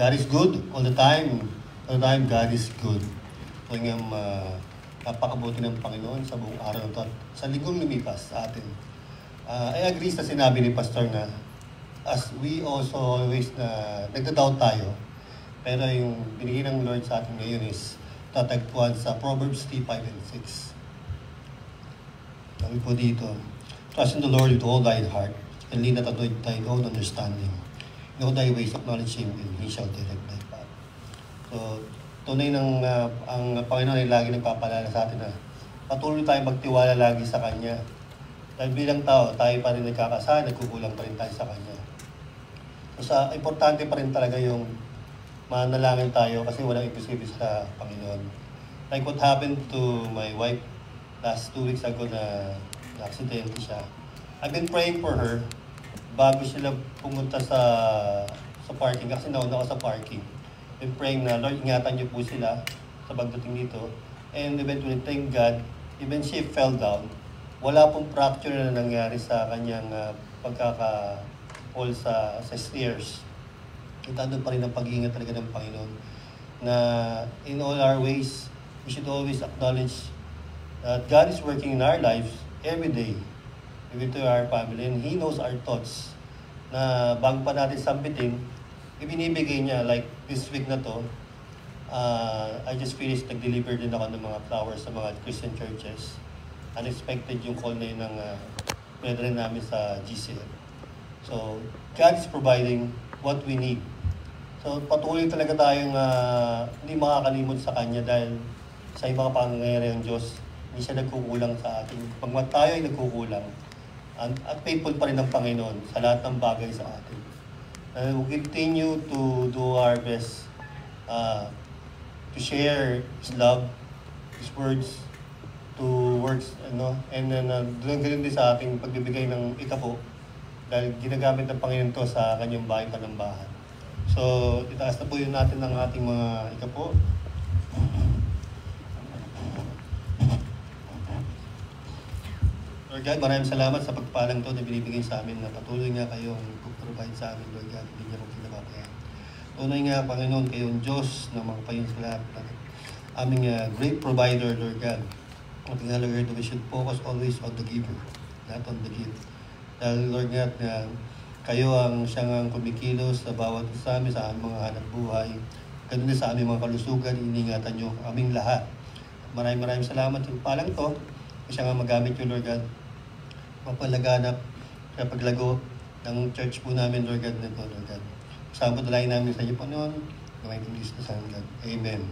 God is good all the time. All the time, God is good. So nga, napakabuti ng Panginoon sa buong araw na ito at sa linggong lumipas sa atin. I agree sa sinabi ni Pastor na as we also always na nagda-doubt tayo, pero yung binigay ng Lord sa atin ngayon is tatagpuan sa Proverbs 3:5 and 6. Sabi po dito, trust in the Lord with all thine heart, and lean not on thine own understanding. In all thy ways acknowledge Him, and He shall direct thy path. So, tunay ng ang Panginoon ay lagi nagpapaalala sa atin na patuloy tayong magtiwala lagi sa Kanya. Dahil bilang tao, tayo pa rin nagkakasala, nagkukulang pa rin tayo sa Kanya. So, importante pa rin talaga yung manalangin tayo kasi walang imposible sa Panginoon. Like what happened to my wife last 2 weeks ago na aksidente siya. I've been praying for her bago sila pumunta sa parking kasi nauna ako sa parking. Been praying na, Lord, ingatan niyo po sila sa pagdating dito. And eventually, thank God, even she fell down, wala pong fracture na nangyari sa kanyang pagkaka-fall sa stairs. Kita doon pa rin ang pag-iingat talaga ng Panginoon na in all our ways, we should always acknowledge that God is working in our lives every day, even to our family, and He knows our thoughts na bago pa natin sambitin, ibinibigay niya. Like this week na to, I just finished, nag-deliver din ako ng mga flowers sa mga Christian churches. Unexpected yung call na yun ng brethren namin sa GCL. So, God is providing what we need. So, patuloy talaga tayong hindi makakalimot sa Kanya dahil sa ibang pangyayari ng Diyos, hindi siya nagkukulang sa atin. Pagmat tayo ay nagkukulang, at faithful pa rin ng Panginoon sa lahat ng bagay sa atin. We'll continue to do our best to share His love, His words, to works, and then doon din sa ating pagbibigay ng ikapo dahil ginagamit ng Panginoon to sa kanyang bahay panambahan. So, itaas na po yun natin ng ating mga ikapo. Lord God, maraming salamat sa pagpalang to na binibigay sa amin na patuloy nga kayo ang provide sa amin, Lord God. Hindi niya kong pinapapayan. Tunay nga, Panginoon, kayo ang Diyos na makapayon sa lahat. Aming great provider, Lord God. At nga, Lord, we should focus always on the giver, not on the gift. Dahil, Lord God, kayo ang siyang kumikilos sa bawat sa amin, sa aming mga hanap buhay. Ganun din sa aming mga kalusugan, iningatan niyo aming lahat. Maraming salamat sa palang to. Siya nga magamit yung Lord God, mapalaganap sa paglago ng church po namin, Lord God, na ito, Lord God. Kasama po dalangin namin sa iyo, Panginoon. Gawin ko sa God. Amen.